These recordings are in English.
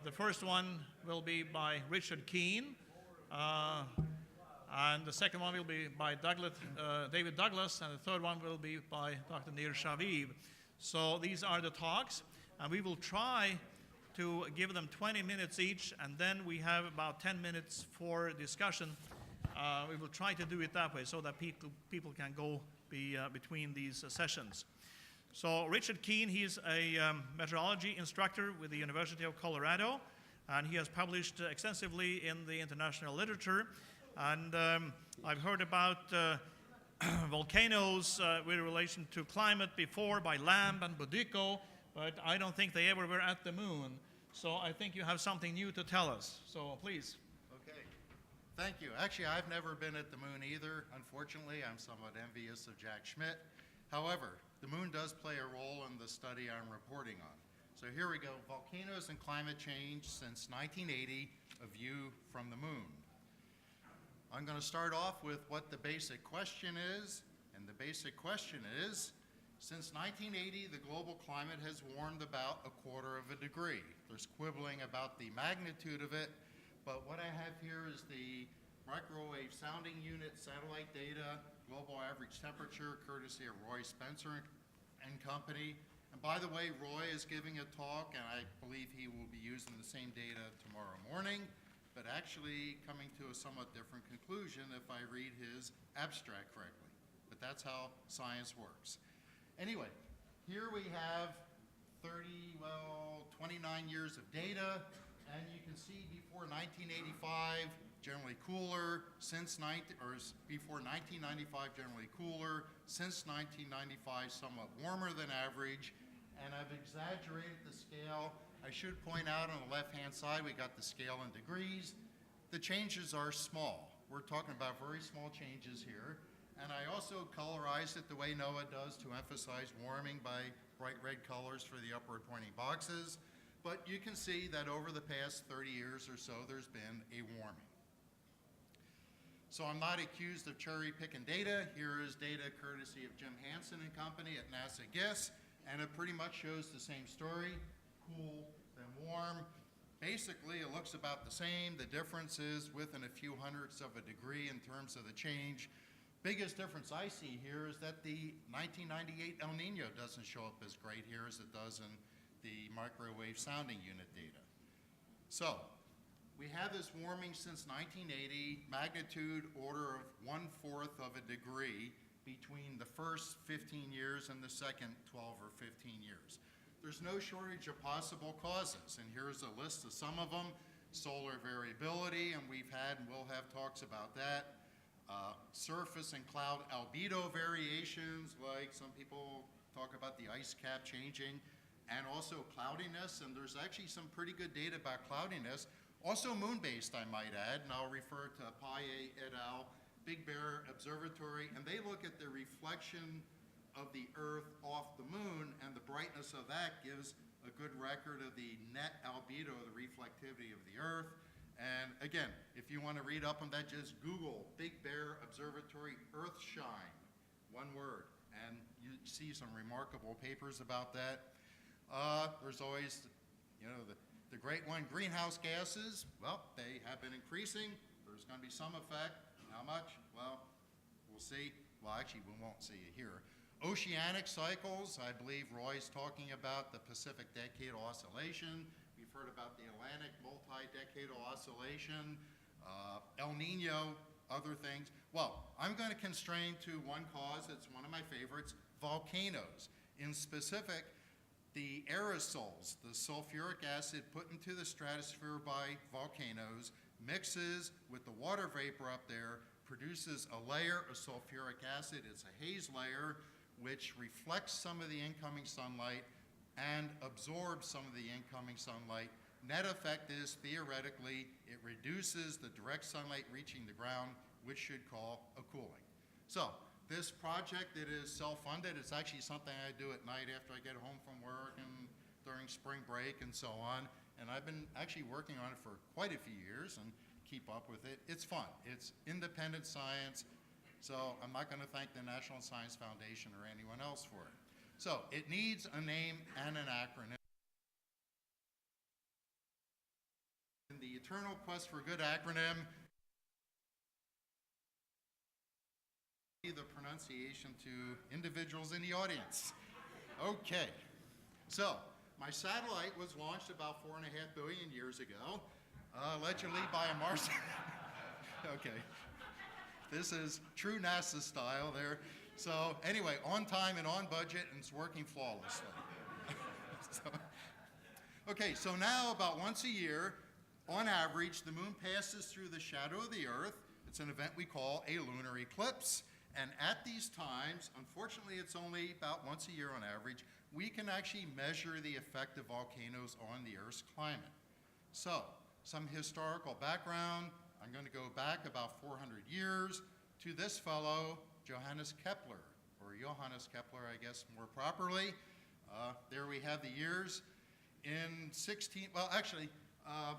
The first one will be by Richard Keene, and the second one will be by David Douglas, and the third one will be by Dr. Nir Shaviv. So these are the talks, and we will try to give them 20 minutes each, and then we have about 10 minutes for discussion. We will try to do it that way so that people can go between these sessions. So Richard Keene, he's a meteorology instructor with the University of Colorado, and he has published extensively in the international literature. And I've heard about volcanoes with relation to climate before by Lamb and Boudico, but I don't think they ever were at the moon. So I think you have something new to tell us. So please. Okay. Thank you. Actually, I've never been at the moon either. Unfortunately, I'm somewhat envious of Jack Schmitt. However, the moon does play a role in the study I'm reporting on. So here we go, volcanoes and climate change since 1980, a view from the moon. I'm going to start off with what the basic question is, and the basic question is, since 1980, the global climate has warmed about 1/4 degree. There's quibbling about the magnitude of it, but what I have here is the microwave sounding unit satellite data, global average temperature, courtesy of Roy Spencer and Company. And by the way, Roy is giving a talk, and I believe he will be using the same data tomorrow morning, but actually coming to a somewhat different conclusion if I read his abstract correctly. But that's how science works. Anyway, here we have 29 years of data, and you can see before 1985, generally cooler, before 1995, generally cooler, since 1995, somewhat warmer than average, and I've exaggerated the scale. I should point out on the left-hand side, we got the scale in degrees. The changes are small. We're talking about very small changes here, and I also colorized it the way NOAA does to emphasize warming by bright red colors for the upward pointing boxes, but you can see that over the past 30 years or so, there's been a warming. So I'm not accused of cherry picking data. Here is data courtesy of Jim Hansen and Company at NASA GISS, and it pretty much shows the same story, cool, then warm. Basically, it looks about the same. The difference is within a few hundredths of a degree in terms of the change. Biggest difference I see here is that the 1998 El Nino doesn't show up as great here as it does in the microwave sounding unit data. So, we have this warming since 1980, magnitude order of 1/4 degree between the first 15 years and the second 12 or 15 years. There's no shortage of possible causes, and here's a list of some of them. Solar variability, and we've had and will have talks about that. Surface and cloud albedo variations, like some people talk about the ice cap changing, and also cloudiness, and there's actually some pretty good data about cloudiness. Also moon-based, I might add, and I'll refer to Paye et al., Big Bear Observatory, and they look at the reflection of the Earth off the moon, and the brightness of that gives a good record of the net albedo, the reflectivity of the Earth. And again, if you want to read up on that, just Google Big Bear Observatory Earthshine, one word, and you see some remarkable papers about that. There's always, the great one, greenhouse gases. Well, they have been increasing. There's going to be some effect. How much? Well, we'll see. Well, actually, we won't see it here. Oceanic cycles, I believe Roy's talking about the Pacific Decadal Oscillation. We've heard about the Atlantic multi-decadal oscillation, El Nino, other things. Well, I'm going to constrain to one cause. It's one of my favorites, volcanoes. In specific, the aerosols, the sulfuric acid put into the stratosphere by volcanoes, mixes with the water vapor up there, produces a layer of sulfuric acid. It's a haze layer which reflects some of the incoming sunlight and absorbs some of the incoming sunlight. Net effect is, theoretically, it reduces the direct sunlight reaching the ground, which should call a cooling. So, this project, it is self-funded. It's actually something I do at night after I get home from work and during spring break and so on. And I've been actually working on it for quite a few years and keep up with it. It's fun. It's independent science. So I'm not going to thank the National Science Foundation or anyone else for it. So it needs a name and an acronym. the eternal quest for a good acronym, the pronunciation to individuals in the audience. Okay, so my satellite was launched about 4.5 billion years ago, allegedly by a Martian. Okay, this is true NASA style there. So anyway, on time and on budget, and it's working flawlessly. Okay, so now about once a year, on average, the moon passes through the shadow of the Earth. It's an event we call a lunar eclipse. And at these times, unfortunately, it's only about once a year on average, we can actually measure the effect of volcanoes on the Earth's climate. So, some historical background. I'm going to go back about 400 years to this fellow, Johannes Kepler, or Johannes Kepler, I guess more properly. There we have the years. In a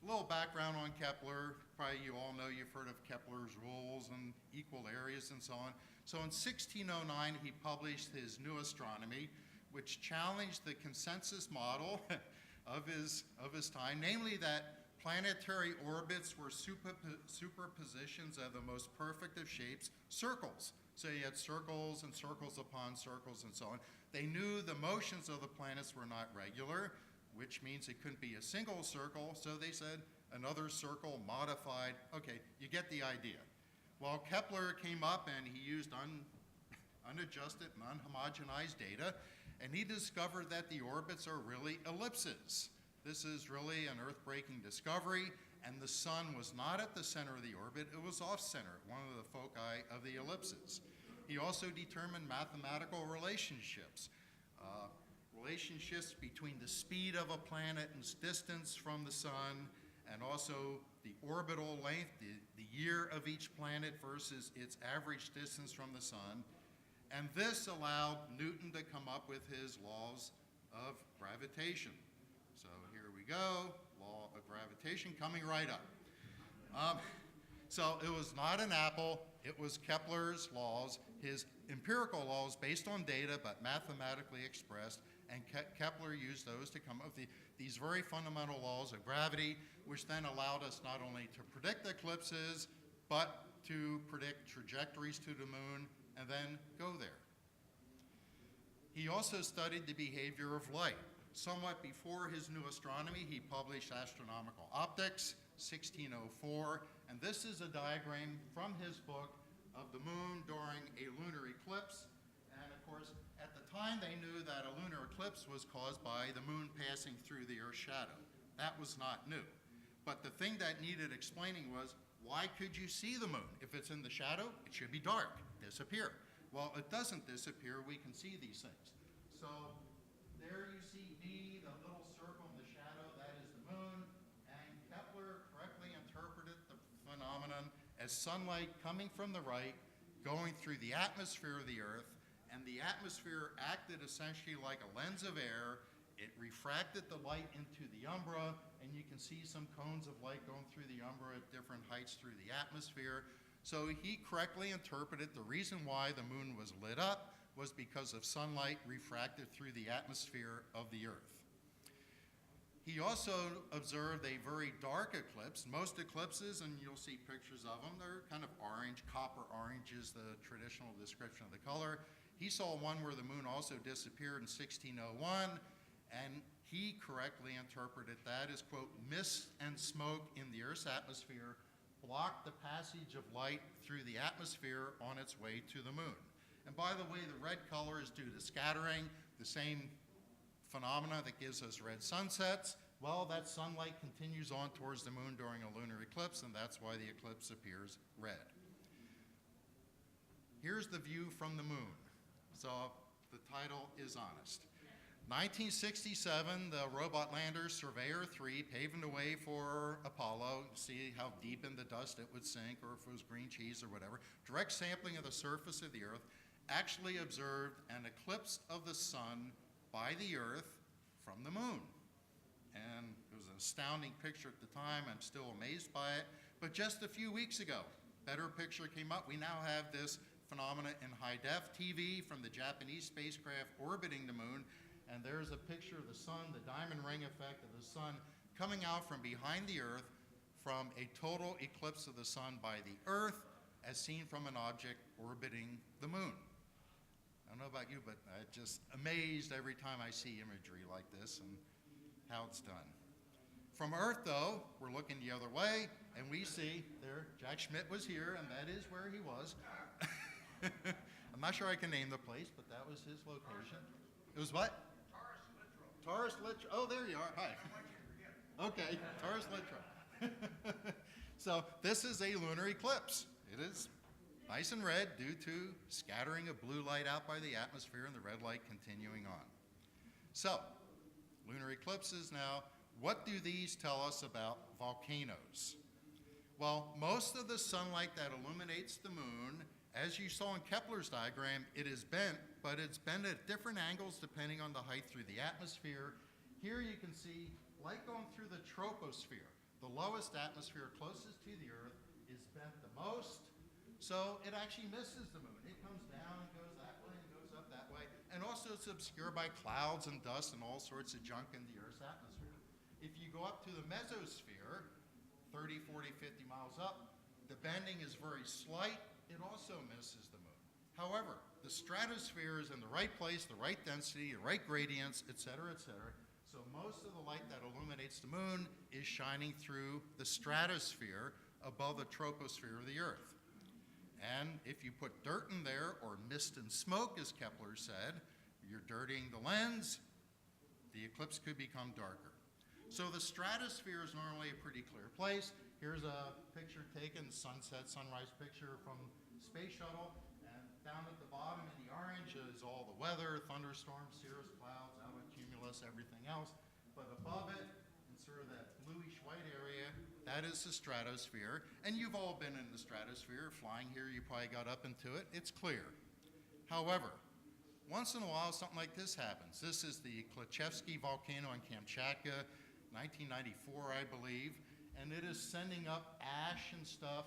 little background on Kepler. Probably you all know, you've heard of Kepler's rules and equal areas and so on. So in 1609, he published his New Astronomy, which challenged the consensus model of his time, namely that planetary orbits were superpositions of the most perfect of shapes, circles. So you had circles and circles upon circles and so on. They knew the motions of the planets were not regular, which means it couldn't be a single circle, so they said another circle modified. Okay, you get the idea. Well, Kepler came up and he used unadjusted and unhomogenized data, and he discovered that the orbits are really ellipses. This is really an earth-breaking discovery, and the sun was not at the center of the orbit, it was off-center, one of the foci of the ellipses. He also determined mathematical relationships. Relationships between the speed of a planet and its distance from the sun, and also the orbital length, the year of each planet versus its average distance from the sun. And this allowed Newton to come up with his laws of gravitation. So here we go, law of gravitation coming right up. So it was not an apple, it was Kepler's laws, his empirical laws based on data but mathematically expressed, and Kepler used those to come up with these very fundamental laws of gravity, which then allowed us not only to predict eclipses, but to predict trajectories to the moon and then go there. He also studied the behavior of light. Somewhat before his New Astronomy, he published Astronomical Optics, 1604, and this is a diagram from his book of the moon during a lunar eclipse. And of course, at the time they knew that a lunar eclipse was caused by the moon passing through the Earth's shadow. That was not new. But the thing that needed explaining was, why could you see the moon? If it's in the shadow, it should be dark, disappear. Well, it doesn't disappear, we can see these things. So there you see B, the little circle in the shadow, that is the moon, and Kepler correctly interpreted the phenomenon as sunlight coming from the right, going through the atmosphere of the Earth, and the atmosphere acted essentially like a lens of air. It refracted the light into the umbra, and you can see some cones of light going through the umbra at different heights through the atmosphere. So he correctly interpreted the reason why the moon was lit up was because of sunlight refracted through the atmosphere of the Earth. He also observed a very dark eclipse. Most eclipses, and you'll see pictures of them, they're kind of orange, copper orange is the traditional description of the color. He saw one where the moon also disappeared in 1601, and he correctly interpreted that as, quote, mist and smoke in the Earth's atmosphere blocked the passage of light through the atmosphere on its way to the moon. And by the way, the red color is due to scattering, the same phenomena that gives us red sunsets. Well, that sunlight continues on towards the moon during a lunar eclipse, and that's why the eclipse appears red. Here's the view from the moon. So the title is honest. 1967, the robot lander Surveyor 3 paving the way for Apollo. See how deep in the dust it would sink, or if it was green cheese or whatever. Direct sampling of the surface of the Earth actually observed an eclipse of the sun by the Earth from the moon. And it was an astounding picture at the time. I'm still amazed by it. But just a few weeks ago, better picture came up. We now have this phenomena in high-def TV from the Japanese spacecraft orbiting the moon. And there's a picture of the sun, the diamond ring effect of the sun coming out from behind the Earth from a total eclipse of the sun by the Earth as seen from an object orbiting the moon. I don't know about you, but I'm just amazed every time I see imagery like this and how it's done. From Earth, though, we're looking the other way, and we see there, Jack Schmidt was here, and that is where he was. I'm not sure I can name the place, but that was his location. It was what? Taurus Littrow. Oh, there you are. Hi. Okay, Taurus Littrow. So this is a lunar eclipse. It is nice and red due to scattering of blue light out by the atmosphere and the red light continuing on. So, lunar eclipses now, what do these tell us about volcanoes? Well, most of the sunlight that illuminates the moon, as you saw in Kepler's diagram, it is bent, but it's bent at different angles depending on the height through the atmosphere. Here you can see light going through the troposphere. The lowest atmosphere closest to the Earth is bent the most, so it actually misses the moon. It comes down and goes that way and goes up that way, and also it's obscured by clouds and dust and all sorts of junk in the Earth's atmosphere. If you go up to the mesosphere, 30, 40, 50 miles up, the bending is very slight. It also misses the moon. However, the stratosphere is in the right place, the right density, the right gradients, et cetera, so most of the light that illuminates the moon is shining through the stratosphere above the troposphere of the Earth. And if you put dirt in there, or mist and smoke, as Kepler said, you're dirtying the lens, the eclipse could become darker. So the stratosphere is normally a pretty clear place. Here's a picture taken, sunset, sunrise picture from Space Shuttle. And down at the bottom in the orange is all the weather, thunderstorms, cirrus clouds, cumulus, everything else. But above it, in sort of that bluish-white area, that is the stratosphere. And you've all been in the stratosphere. Flying here, you probably got up into it. It's clear. However, once in a while, something like this happens. This is the Iccc volcano in Kamchatka, 1994, I believe. And it is sending up ash and stuff.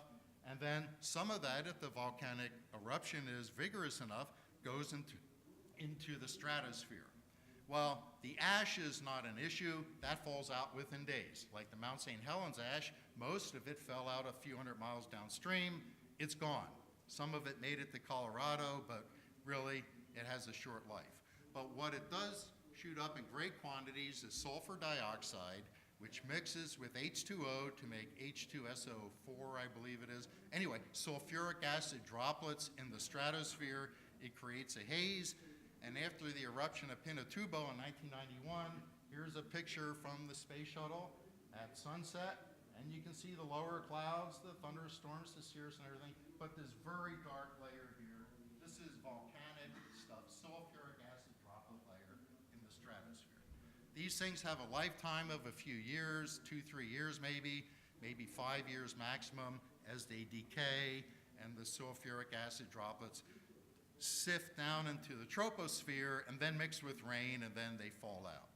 And then some of that, if the volcanic eruption is vigorous enough, goes into the stratosphere. Well, the ash is not an issue. That falls out within days. Like the Mount St. Helens ash, most of it fell out a few hundred miles downstream. It's gone. Some of it made it to Colorado, but really it has a short life. But what it does shoot up in great quantities is sulfur dioxide, which mixes with H2O to make H2SO4, I believe it is. Anyway, sulfuric acid droplets in the stratosphere. It creates a haze. And after the eruption of Pinatubo in 1991, here's a picture from the space shuttle at sunset. And you can see the lower clouds, the thunderstorms, the cirrus and everything. But this very dark layer here, this is volcanic stuff, sulfuric acid droplet layer in the stratosphere. These things have a lifetime of a few years, 2-3 years maybe 5 years maximum, as they decay and the sulfuric acid droplets sift down into the troposphere and then mix with rain, and then they fall out.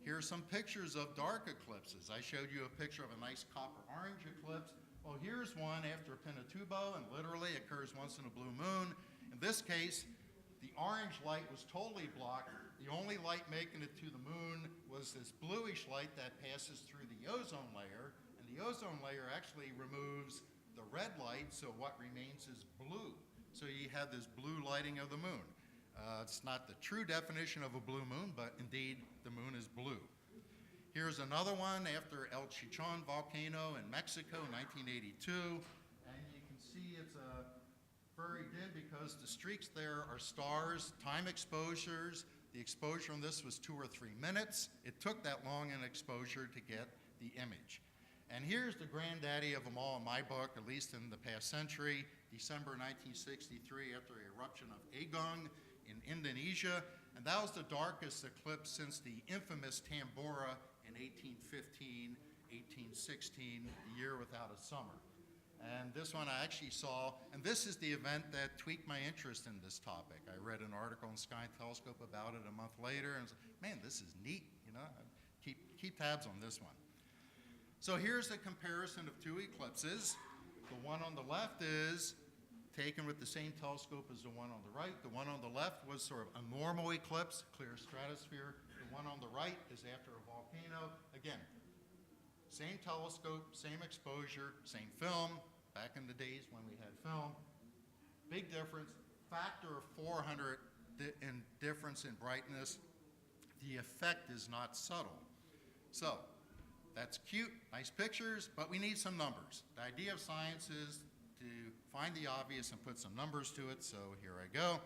Here are some pictures of dark eclipses. I showed you a picture of a nice copper-orange eclipse. Well, here's one after Pinatubo, and literally occurs once in a blue moon. In this case, the orange light was totally blocked. The only light making it to the moon was this bluish light that passes through the ozone layer, and the ozone layer actually removes the red light, so what remains is blue. So you have this blue lighting of the moon. It's not the true definition of a blue moon, but indeed the moon is blue. Here's another one after El Chichon volcano in Mexico, 1982. And you can see it's very dim because the streaks there are stars, time exposures. The exposure on this was 2 or 3 minutes. It took that long an exposure to get the image. And here's the granddaddy of them all in my book, at least in the past century, December 1963, after the eruption of Agung in Indonesia. And that was the darkest eclipse since the infamous Tambora in 1815, 1816, the year without a summer. And this one I actually saw, and this is the event that tweaked my interest in this topic. I read an article in Sky and Telescope about it a month later, and I was like, man, this is neat, you know? Keep tabs on this one. So here's a comparison of 2 eclipses. The one on the left is taken with the same telescope as the one on the right. The one on the left was sort of a normal eclipse, clear stratosphere. The one on the right is after a volcano. Again, same telescope, same exposure, same film, back in the days when we had film. Big difference, factor of 400 in difference in brightness. The effect is not subtle. So, that's cute, nice pictures, but we need some numbers. The idea of science is to find the obvious and put some numbers to it, so here I go.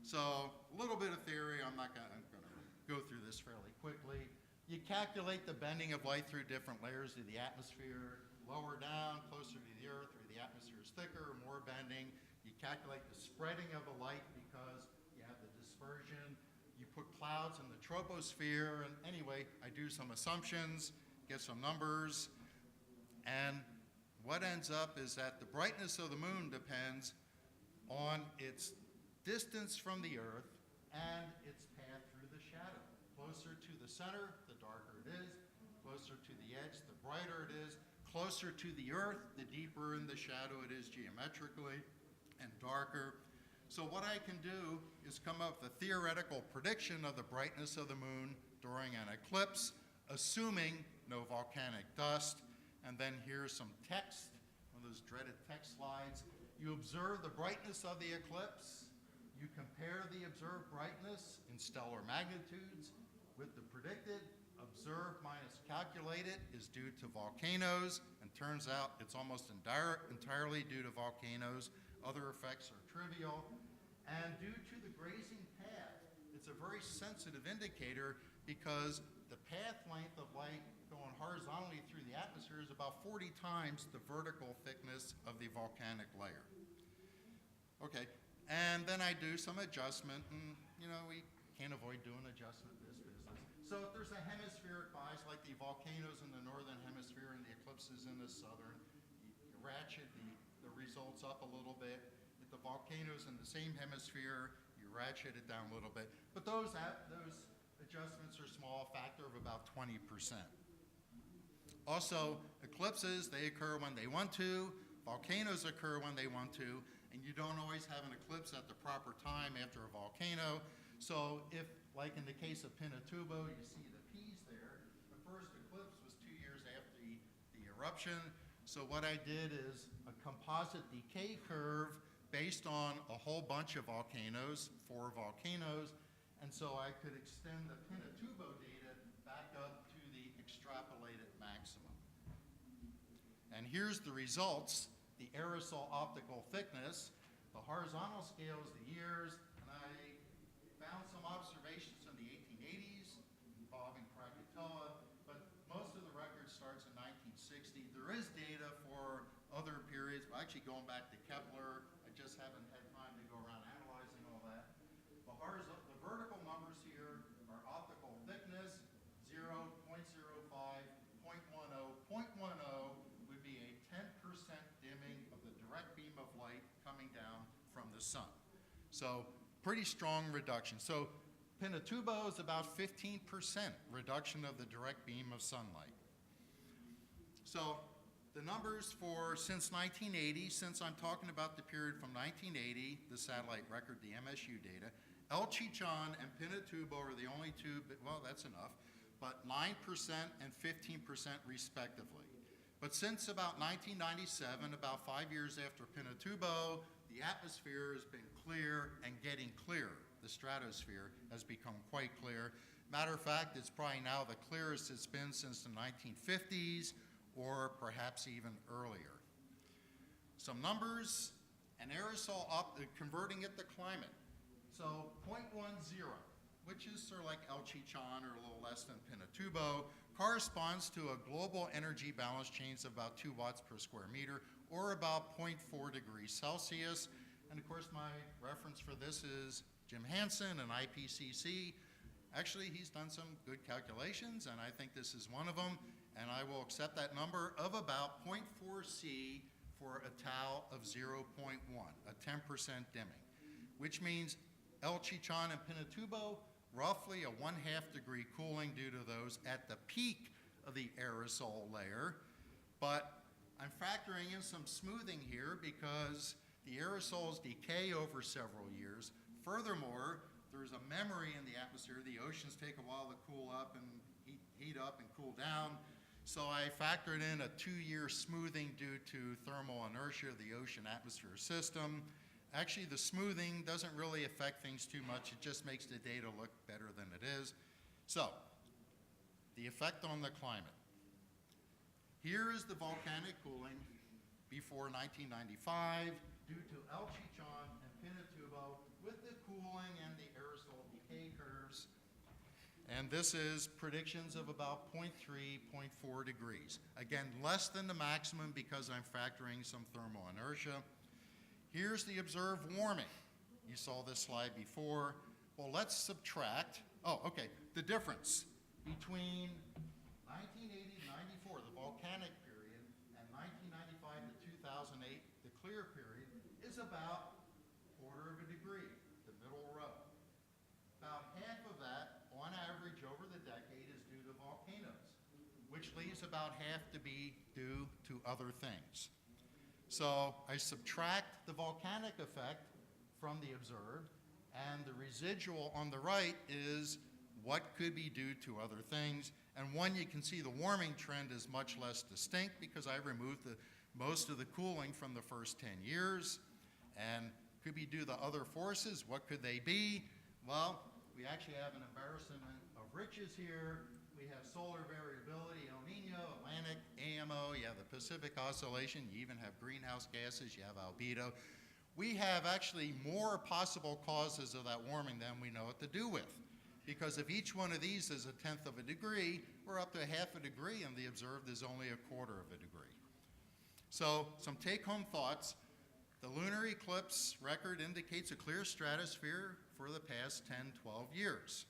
So, a little bit of theory, I'm going to go through this fairly quickly. You calculate the bending of light through different layers of the atmosphere, lower down, closer to the Earth, where the atmosphere is thicker, more bending. You calculate the spreading of the light because you have the dispersion. You put clouds in the troposphere, and anyway, I do some assumptions, get some numbers, and what ends up is that the brightness of the moon depends on its distance from the Earth and its path through the shadow. Closer to the center, the darker it is. Closer to the edge, the brighter it is. Closer to the Earth, the deeper in the shadow it is geometrically and darker. So what I can do is come up with a theoretical prediction of the brightness of the moon during an eclipse, assuming no volcanic dust. And then here's some text, one of those dreaded text slides. You observe the brightness of the eclipse. You compare the observed brightness in stellar magnitudes with the predicted. Observed minus calculated is due to volcanoes, and turns out it's almost entirely due to volcanoes. Other effects are trivial. And due to the grazing path, it's a very sensitive indicator because the path length of light going horizontally through the atmosphere is about 40 times the vertical thickness of the volcanic layer. Okay, and then I do some adjustment, and we can't avoid doing adjustment in this business. So if there's a hemispheric bias, like the volcanoes in the northern hemisphere and the eclipses in the southern, you ratchet the results up a little bit. If the volcanoes in the same hemisphere, you ratchet it down a little bit. But those adjustments are small, factor of about 20%. Also, eclipses, they occur when they want to. Volcanoes occur when they want to. And you don't always have an eclipse at the proper time after a volcano. So if, like in the case of Pinatubo, you see the P's there, the first eclipse was 2 years after the eruption. So what I did is a composite decay curve based on a whole bunch of volcanoes, 4 volcanoes, and so I could extend the Pinatubo data back up to the extrapolated maximum. And here's the results, the aerosol optical thickness. The horizontal scale is the years, and I found some observations in the 1880s involving Krakatoa, but most of the record starts in 1960. There is data for other periods, but actually going back to Kepler, I just haven't had time to go around analyzing all that. The vertical numbers here are optical thickness, 0, 0.05, 0.10. 0.10 would be a 10% dimming of the direct beam of light coming down from the sun. So pretty strong reduction. So Pinatubo is about 15% reduction of the direct beam of sunlight. So the numbers for since 1980, since I'm talking about the period from 1980, the satellite record, the MSU data, El Chichon and Pinatubo are the only two, well, that's enough, but 9% and 15% respectively. But since about 1997, about 5 years after Pinatubo, the atmosphere has been clear and getting clearer. The stratosphere has become quite clear. Matter of fact, it's probably now the clearest it's been since the 1950s, or perhaps even earlier. Some numbers, an aerosol converting it to climate. So 0.10, which is sort of like El Chichon or a little less than Pinatubo, corresponds to a global energy balance change of about 2 watts per square meter, or about 0.4 degrees Celsius. And of course, my reference for this is Jim Hansen and IPCC. Actually, he's done some good calculations, and I think this is one of them. And I will accept that number of about 0.4 C for a tau of 0.1, a 10% dimming, which means El Chichon and Pinatubo, roughly a 1/2 degree cooling due to those at the peak of the aerosol layer. But I'm factoring in some smoothing here because the aerosols decay over several years. Furthermore, there's a memory in the atmosphere. The oceans take a while to cool up and heat up and cool down. So I factored in a 2-year smoothing due to thermal inertia of the ocean atmosphere system. Actually, the smoothing doesn't really affect things too much. It just makes the data look better than it is. So, the effect on the climate. Here is the volcanic cooling before 1995 due to El Chichon and Pinatubo with the cooling and the aerosol decay curves. And this is predictions of about 0.3, 0.4 degrees. Again, less than the maximum because I'm factoring some thermal inertia. Here's the observed warming. You saw this slide before. Well, let's subtract, the difference between 1980 to 94, the volcanic period, and 1995 to 2008, the clear period, is about 1/4 degree, the middle row. About half of that, on average, over the decade, is due to volcanoes, which leaves about half to be due to other things. So I subtract the volcanic effect from the observed, and the residual on the right is what could be due to other things. And one, you can see the warming trend is much less distinct because I removed most of the cooling from the first 10 years. And could be due to other forces. What could they be? Well, we actually have an embarrassment of riches here. We have solar variability, El Nino, Atlantic, AMO, you have the Pacific Oscillation, you even have greenhouse gases, you have albedo. We have actually more possible causes of that warming than we know what to do with. Because if each one of these is 1/10 of a degree, we're up to 1/2 a degree, and the observed is only 1/4 of a degree. So some take-home thoughts. The lunar eclipse record indicates a clear stratosphere for the past 10, 12 years,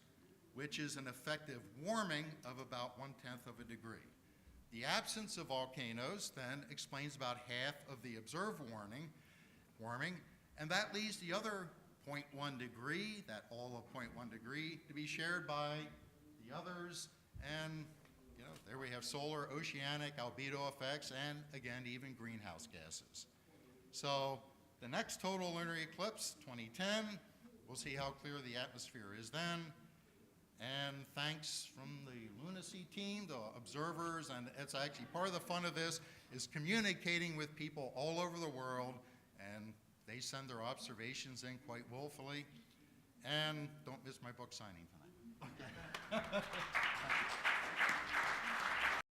which is an effective warming of about 1/10 of a degree. The absence of volcanoes then explains about half of the observed warming, and that leaves the other 0.1 degree, that all of 0.1 degree, to be shared by the others. And there we have solar, oceanic, albedo effects, and again, even greenhouse gases. So the next total lunar eclipse, 2010, we'll see how clear the atmosphere is then. And thanks from the lunacy team, the observers, and it's actually part of the fun of this is communicating with people all over the world, and they send their observations in quite willfully. And don't miss my book signing tonight. Okay.